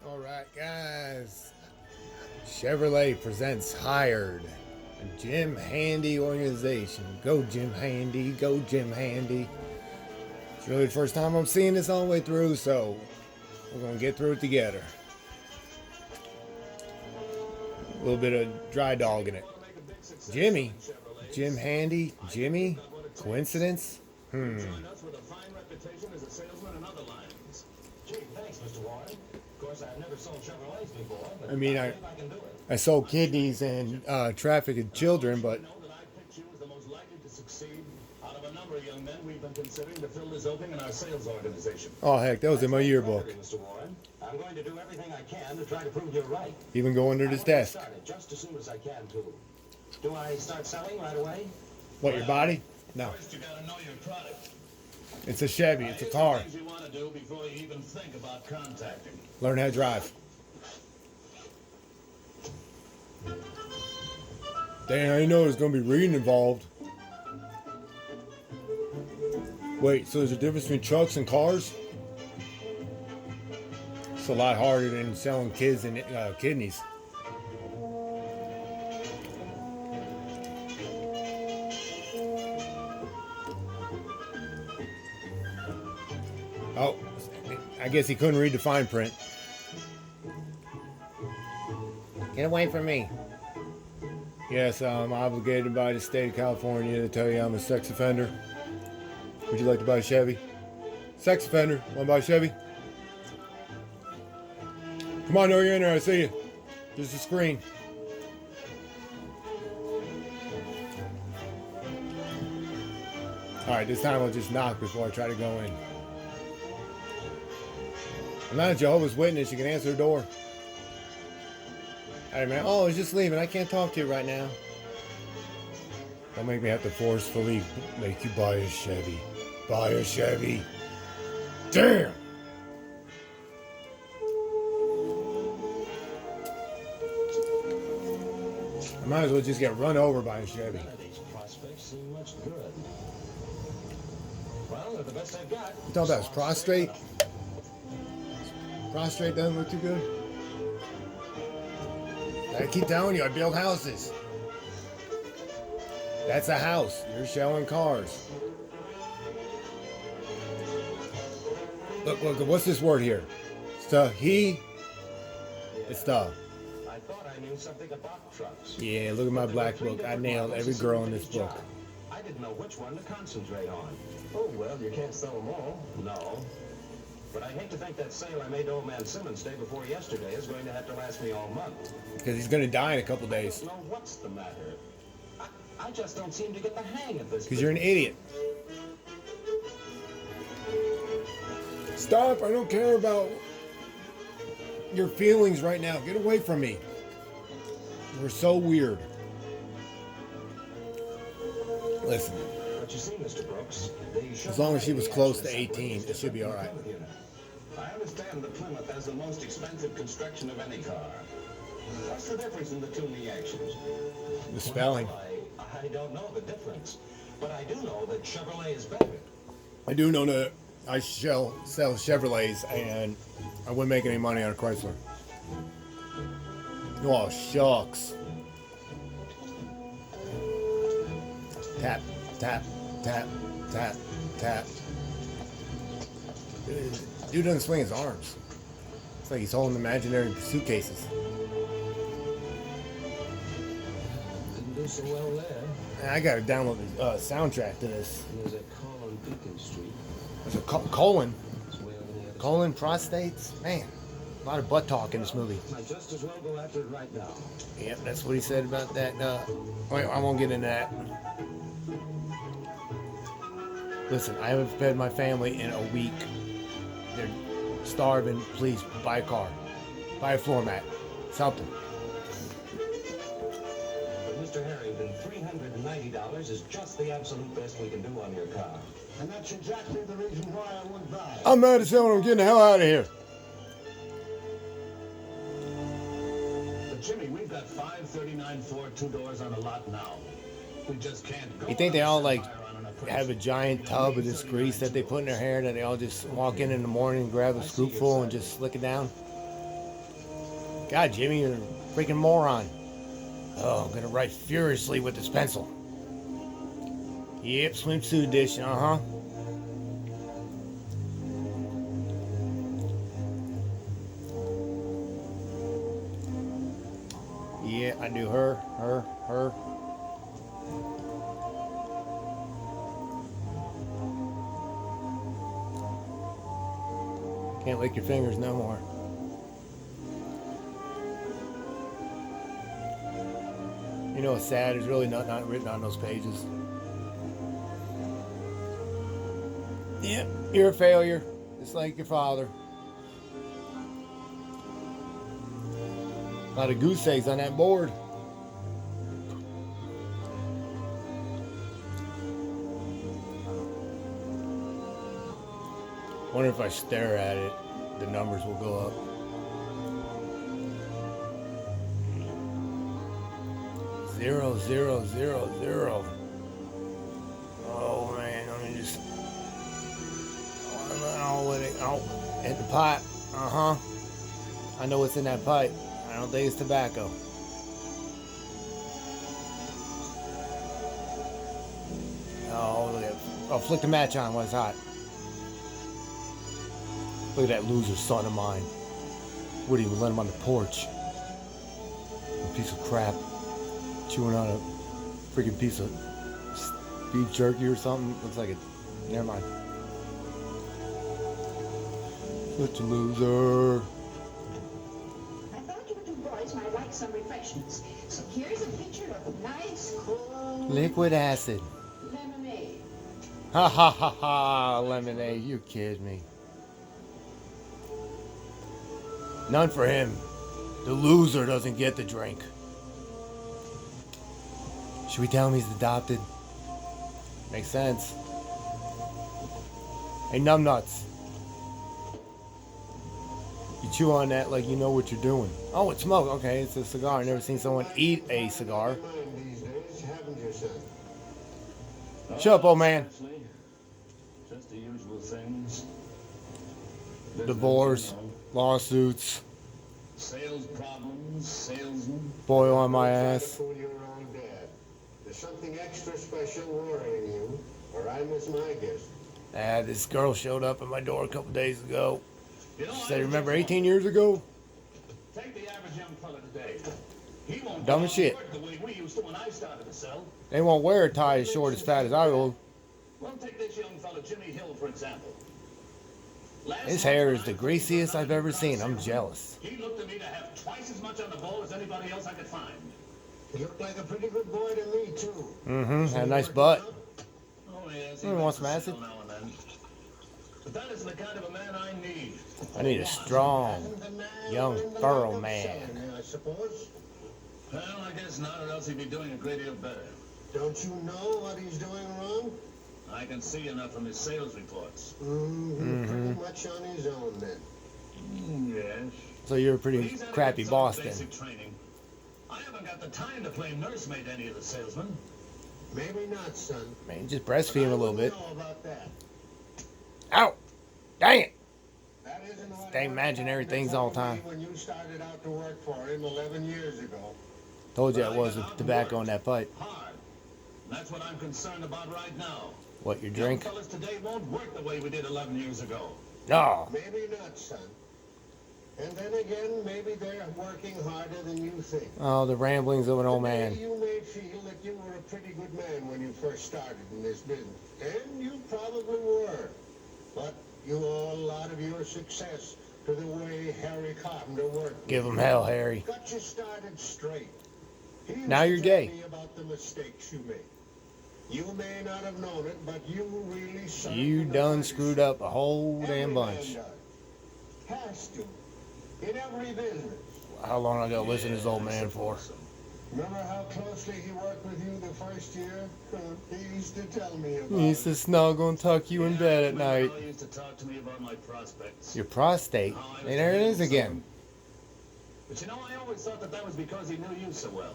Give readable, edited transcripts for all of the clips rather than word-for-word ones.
All right, guys. Chevrolet presents Hired, a Jim Handy organization. Go Jim Handy, go Jim Handy. It's really the first time I'm seeing this all the way through, so we're going to get through it together. A little bit of dry dog in it. Jimmy, Jim Handy, Jimmy, coincidence? I mean, I sold kidneys and trafficked children, but oh heck, that was in my yearbook. I'm going to do everything I can to try to prove you're right. Even go under this desk. Just as soon as I can, too. Do I start selling right away? What, your body? No. First, you gotta know your product. It's a Chevy. It's a car. Things you want to do before you even think about contacting. Learn how to drive. Dang, I didn't know there's going to be reading involved. Wait, so there's a difference between trucks and cars? It's a lot harder than selling kids and kidneys. Oh, I guess he couldn't read the fine print. Get away from me. Yes, I'm obligated by the state of California to tell you I'm a sex offender. Would you like to buy a Chevy? Sex offender. Want to buy a Chevy? Come on, no, you're in there. I see you. Just a screen. Alright, this time I'll just knock before I try to go in. I'm not a Jehovah's Witness. You can answer the door. Alright, man. Oh, I was just leaving. I can't talk to you right now. Don't make me have to forcefully make you buy a Chevy. Buy a Chevy. Damn! I might as well just get run over by a Chevy. None of these prospects seem much good. Well, they're the best I've got. You talking about his prostrate? Prostrate doesn't look too good. I keep telling you, I build houses. That's a house. You're showing cars. Look, what's this word here? It's It's the. I thought I knew something about trucks. Yeah, look at my black book. I nailed every girl in this book. I didn't know which one to concentrate on. Oh, well, you can't sell them all. No. But I hate to think that sale I made to old man Simmons day before yesterday is going to have to last me all month. Because he's going to die in a couple days. I don't know what's the matter. I just don't seem to get the hang of this. Because you're an idiot. Stop! I don't care about your feelings right now. Get away from me. You're so weird. Listen. But you see, Mr. Brooks, as long as she was close to 18, it should be all right. I understand the Plymouth has the most expensive construction of any car. What's the difference in the two reactions? The spelling. Well, I don't know the difference, but I do know that Chevrolet is better. I do know that I sell Chevrolets, and I wouldn't make any money on a Chrysler. Oh, shucks. Tap, tap, tap, tap, tap. Dude doesn't swing his arms. It's like he's holding imaginary suitcases. Didn't do so well there. I gotta download the soundtrack to this. There's a call on Beacon Street. There's a colon. Colon prostates? Man, a lot of butt talk in this movie. Might just as well go after it right now. Yep, that's what he said about that. Wait, I won't get into that. Listen, I haven't fed my family in a week. They're starving. Please buy a car. Buy a floor mat. Something. But Mr. Harrington, $390 is just the absolute best we can do on your car. And that's exactly the reason why I wouldn't buy it. I'm mad as hell and I'm getting the hell out of here. But Jimmy, we've got 539 Ford 2 doors on the lot now. We just can't go. You think they all like have a giant tub of this grease that they put in their hair that they all just walk in the morning and grab a scoopful and just slick it down? God, Jimmy, you're a freaking moron. Oh, I'm gonna write furiously with this pencil. Yep, swimsuit edition, uh-huh. Yeah, I do her. Can't lick your fingers no more. You know what's sad? There's really not written on those pages. Yep, you're a failure. Just like your father. A lot of goose eggs on that board. Wonder if I stare at it, the numbers will go up. 0, 0, 0, 0. Oh man, let me just. Oh, hit the pipe. I know what's in that pipe. I don't think it's tobacco. Oh, look at it. Oh, flick the match on when it's hot. Look at that loser son of mine. Woody would let him on the porch. A piece of crap. Chewing on a freaking piece of beef jerky or something. Looks like it. Never mind. Such a loser. I thought you two boys might like some refreshments. So here's a picture of nice, cool Liquid acid. lemonade. Ha ha ha ha. Lemonade. You kidding me. None for him. The loser doesn't get the drink. Should we tell him he's adopted? Makes sense. Hey, numbnuts. You chew on that like you know what you're doing. Oh, it's smoke. Okay, it's a cigar. I've never seen someone eat a cigar. Shut up, old man. Just the usual things. Divorce, lawsuits, Sales problems, salesmen. boil on my ass. Fool your own dad. There's something extra special worrying you, or I miss my guess. This girl showed up at my door a couple days ago. You know, She said, remember 18 years ago? Take the average young fella today. He won't Dumb go as out shit. to work the way we used to when I started to sell. They won't wear a tie as short as fat as I will. Well, take this young fella, Jimmy Hill, for example. His hair is the greasiest I've ever seen. I'm jealous. He looked at me to have twice as much on the ball as anybody else I could find. You look like a pretty good boy to me, too. Had a nice butt. Oh, yes. Want some acid? Now and then. But that isn't the kind of a man I need. I need a strong, young, thorough man. I suppose. Well, I guess not, or else he'd be doing a great deal better. Don't you know what he's doing wrong? I can see enough from his sales reports. Pretty much on his own, then. Yes. So you're a pretty He's had crappy some boss then. basic training. I haven't got the time to play nursemaid to any of the salesmen. Maybe not, son. Man, just breastfeed him a little bit. I don't know about that. Ow! Dang it! That isn't what Dang imaginary things all the time. when you started out to work for him 11 years ago. Told you it was with tobacco in that pipe. Hard. That's what I'm concerned about right now. What, your Young drink? fellas today won't work the way we did 11 years ago. No. Maybe not, son. And then again, maybe they're working harder than you think. Oh, the ramblings of an old man. Today you may feel that you were a pretty good man when you first started in this business. And you probably were. But you owe a lot of your success to the way Harry Carpenter worked. Give him hell, Harry. Got you started straight. He used Now to you're tell gay. me about the mistakes you made. You may not have known it, but you really served You the done purpose. screwed up a whole Every damn man bunch. does. Has to. In every business. How long I gotta listen to this old man for? Remember how closely he worked with you the first year? He used to tell me about He used to snuggle and tuck you in bed at night. He used to talk to me about my prospects. Your prostate. And there it is again. But you know, I always thought that was because he knew you so well.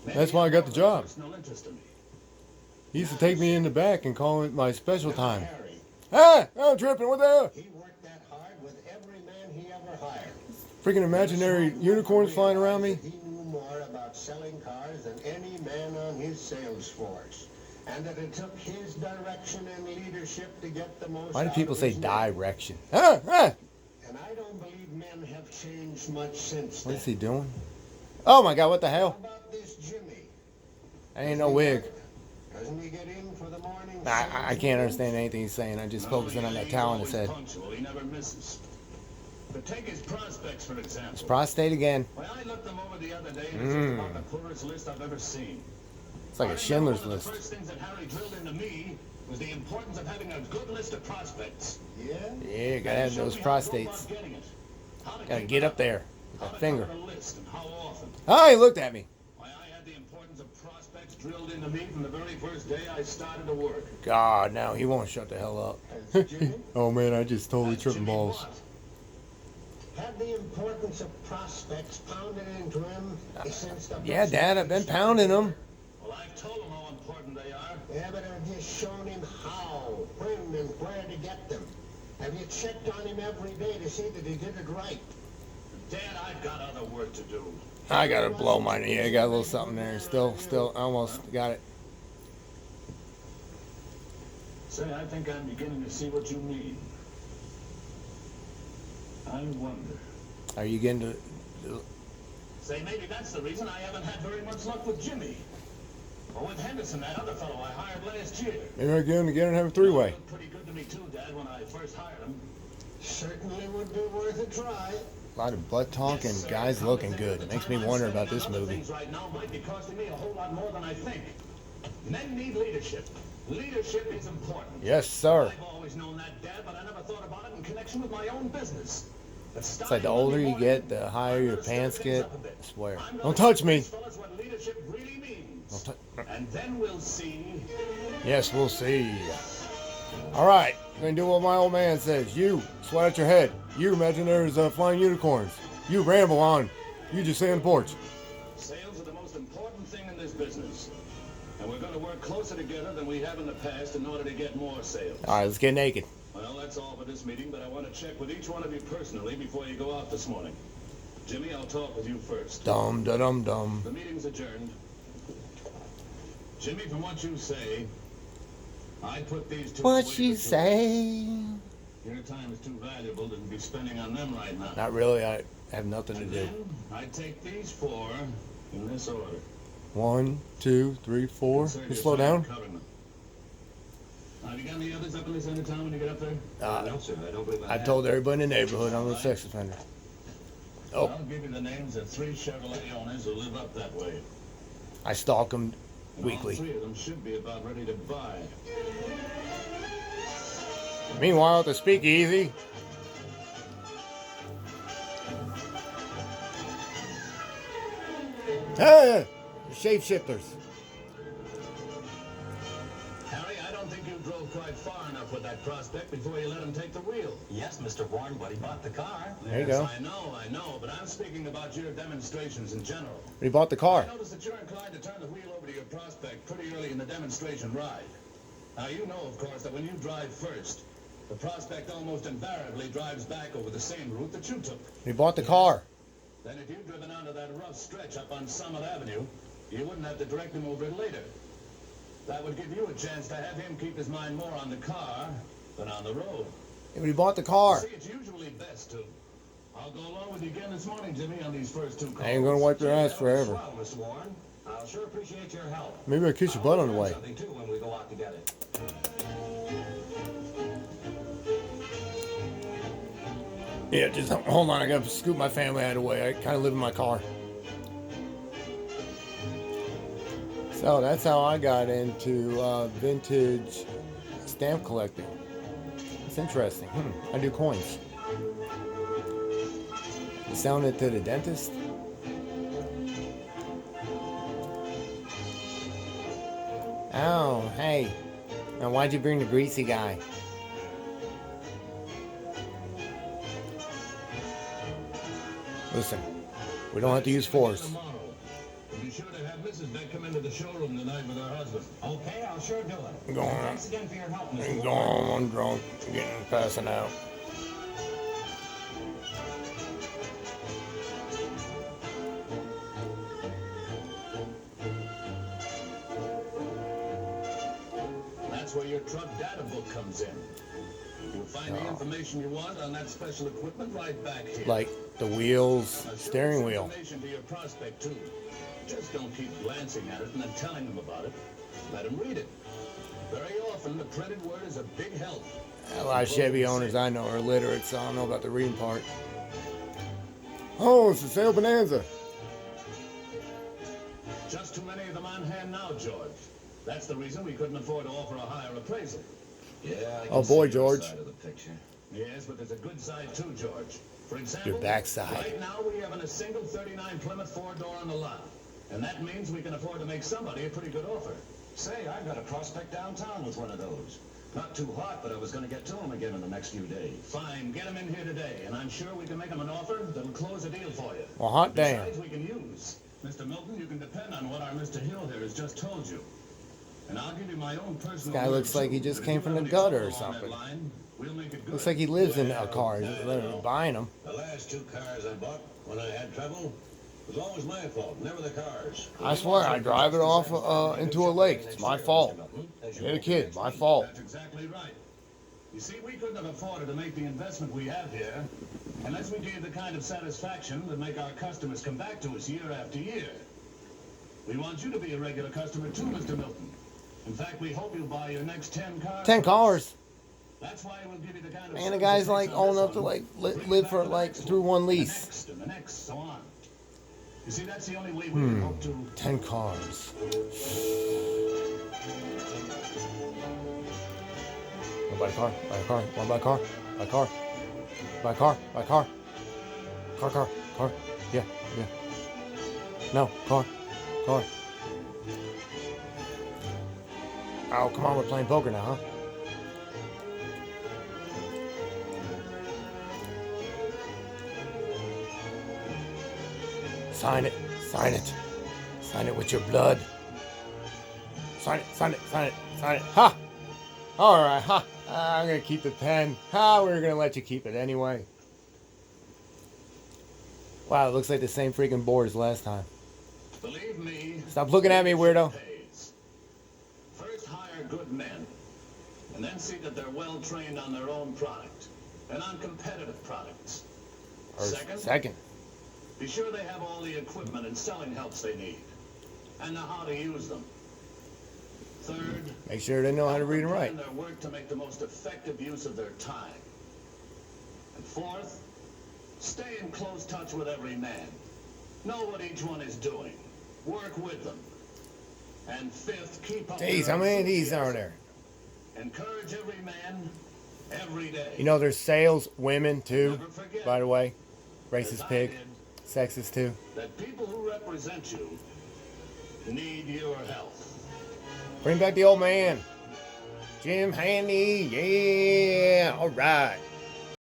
Maybe That's why I got the he had more job. personal interest in me. He used to take me in the back and call it my special Now, time. Harry, Ah! I'm tripping. What the hell? he worked that hard with every man he ever hired. freaking imaginary unicorns flying around me. He knew more about selling cars than any man on his sales force. And that it took his direction and leadership to get the most Why do out people of say his name. direction? And I don't believe men have changed much since then. What is he doing? Oh my God, what the How hell? about this Jimmy? I ain't no wig. Doesn't he get in for the morning? I can't understand anything he's saying. I'm just focusing on that towel in his head. Punctual. He never misses. But take his prospects, for example. It's prostate again. When I looked them over the other day, it was about the poorest list I've ever seen. It's like a I remember Schindler's one of List. the first things that Harry drilled into me was the importance of having a good list of prospects. Yeah? Yeah, gotta have those prostates. Gotta Gotta get up there with that finger. list and how often. Oh, he looked at me. Why, I had the importance of prospects drilled into me from the very first day I started to work. God, now he won't shut the hell up. Has Jimmy Oh man, I just totally That's tripping Jimmy balls. Watt. had the importance of prospects pounded into him since the Yeah, first Dad, I've been pounding them. Well, I've told him how important they are. Yeah, but I've just shown him how, when, and where to get them. Have you checked on him every day to see that he did it right? Dad, I've got other work to do. I gotta blow mine. Yeah, I got a little something there. Still, almost got it. Say, I think I'm beginning to see what you mean. I wonder. Are you getting to? Say, maybe that's the reason I haven't had very much luck with Jimmy. Or with Henderson, that other fellow I hired last year. Maybe I get him again and have a three-way. He looked pretty good to me too, Dad, when I first hired him. Certainly would be worth a try. A lot of butt talk and Yes, sir. guys Come to looking think good. of It the makes time me I'm wonder spending about this on other movie. things right now might be costing me a whole lot more than I think. Men need leadership. Leadership is important. Yes, sir. I've always known that, Dad, but I never thought about it in connection with my own business. It's like the older you get, the higher your pants get. I swear. Don't touch me. Fellas, what leadership really means. Don't And then we'll see. Yes, we'll see. All right, I'm gonna do what my old man says. You sweat at your head. You imagine there's flying unicorns. You ramble on. You just stay on the porch. Sales are the most important thing in this business. And we're going to work closer together than we have in the past in order to get more sales. All right, let's get naked. Well, that's all for this meeting, but I want to check with each one of you personally before you go out this morning. Jimmy, I'll talk with you first. Dum da dum dum. The meeting's adjourned. Jimmy, from what you say, I put these two What away you for two. say? Your time is too valuable to be spending on them right now. Not really. I have nothing to And do. then I take these four in this order. 1, 2, 3, 4. Insert You your slow sign down. covering them. Have you got any others up in this end of town when you get up there? No, sir, I don't believe I told everybody in the neighborhood I'm a sex offender. Oh, I'll give you the names of 3 Chevrolet owners who live up that way. I stalk them And weekly. all 3 of them should be about ready to buy. Meanwhile, at the speakeasy. Hey, shapeshifters. Harry, I don't think you drove quite far enough with that prospect before you let him take the wheel. Yes, Mr. Warren, but he bought the car. There you Yes, go. I know, but I'm speaking about your demonstrations in general. We bought the car. I noticed that you're inclined to turn the wheel over to your prospect pretty early in the demonstration ride. Now, you know, of course, that when you drive first, the prospect almost invariably drives back over the same route that you took. We bought the car. Then if you'd driven onto that rough stretch up on Summit Avenue, you wouldn't have to direct him over it later. That would give you a chance to have him keep his mind more on the car than on the road. We bought the car. See, it's usually best to. I'll go along with you again this morning, Jimmy, on these first 2 calls. I ain't gonna wipe their ass forever. Well, Mr. Warren, I'll sure appreciate your help. Maybe I'll kiss your butt on the I'll learn way. something, too, when we go out together. Yeah, just hold on. I gotta scoot my family out of the way. I kind of live in my car. So that's how I got into vintage stamp collecting. It's interesting. I do coins. You selling it to the dentist? Oh, hey. Now why'd you bring the greasy guy? Listen, we don't have to use force. Tomorrow. Be sure to have Mrs. Beck come into the showroom tonight with her husband. Okay, I'll sure do it. I'm going on. Thanks again for your help, Mr. I'm Warren. going on. I'm drunk. I'm getting passing out. where your truck data book comes in. You'll find the information you want on that special equipment right back here. Like the wheels, Now, show steering this wheel. information to your prospect too. Just don't keep glancing at it and then telling them about it. Let them read it. Very often, the printed word is a big help. A lot of Chevy owners I know are illiterate, so I don't know about the reading part. Oh, it's a sale bonanza. Just too many of them on hand now, George. That's the reason we couldn't afford to offer a higher appraisal. Yeah, I can Oh boy, see your George. side of the picture. Yes, but there's a good side too, George. For example, Your backside. right now we have a single 39 Plymouth four-door on the lot. And that means we can afford to make somebody a pretty good offer. Say, I've got a prospect downtown with one of those. Not too hot, but I was going to get to him again in the next few days. Fine, get him in here today, and I'm sure we can make him an offer that'll close a deal for you. Well, hot damn. Besides, we can use. Mr. Milton, you can depend on what our Mr. Hill here has just told you. And I'll give you my own personal This guy word, looks like he too, just that came if you from have the any gutter or trouble on that something. line, we'll make it good. Looks like he lives in a car. He's literally buying them. The last two cars I bought when I had trouble was always my fault, never the cars. I swear, I drive it off into a lake. It's my fault. Hit a kid, my fault. That's exactly right. You see, we couldn't have afforded to make the investment we have here unless we gave the kind of satisfaction that make our customers come back to us year after year. We want you to be a regular customer too, Mr. Milton. In fact, we hope you'll buy your next 10 cars. 10 cars. That's why we'll give you the kind of And the guy's like old enough to like live for like through one lease. and the next, so on. You see, that's the only way we can hope to. 10 cars. Buy a car. Buy a car. Want to buy a car? Buy a car. Buy a car. Buy a car. Car. Yeah. No, car. Oh, come on, we're playing poker now, huh? Sign it. Sign it with your blood. Sign it. Ha! Alright, ha! I'm gonna keep the pen. Ha! We're gonna let you keep it anyway. Wow, it looks like the same freaking board as last time. Believe me. Stop looking at me, weirdo. Pays. First, hire good men, and then see that they're well trained on their own product and on competitive products. Second. Be sure they have all the equipment and selling helps they need, and know how to use them. Third, Make sure they know how to read and write. plan their work to make the most effective use of their time. And fourth, stay in close touch with every man. Know what each one is doing. Work with them. And fifth, keep up. Jeez, their how many of these are enthusiasm. there? Encourage every man, every day. You know, there's sales women too, Never forget, by the way. as Racist I pig. did, Sexist too. that people who represent you need your help. Bring back the old man. Jim Handy, yeah, alright.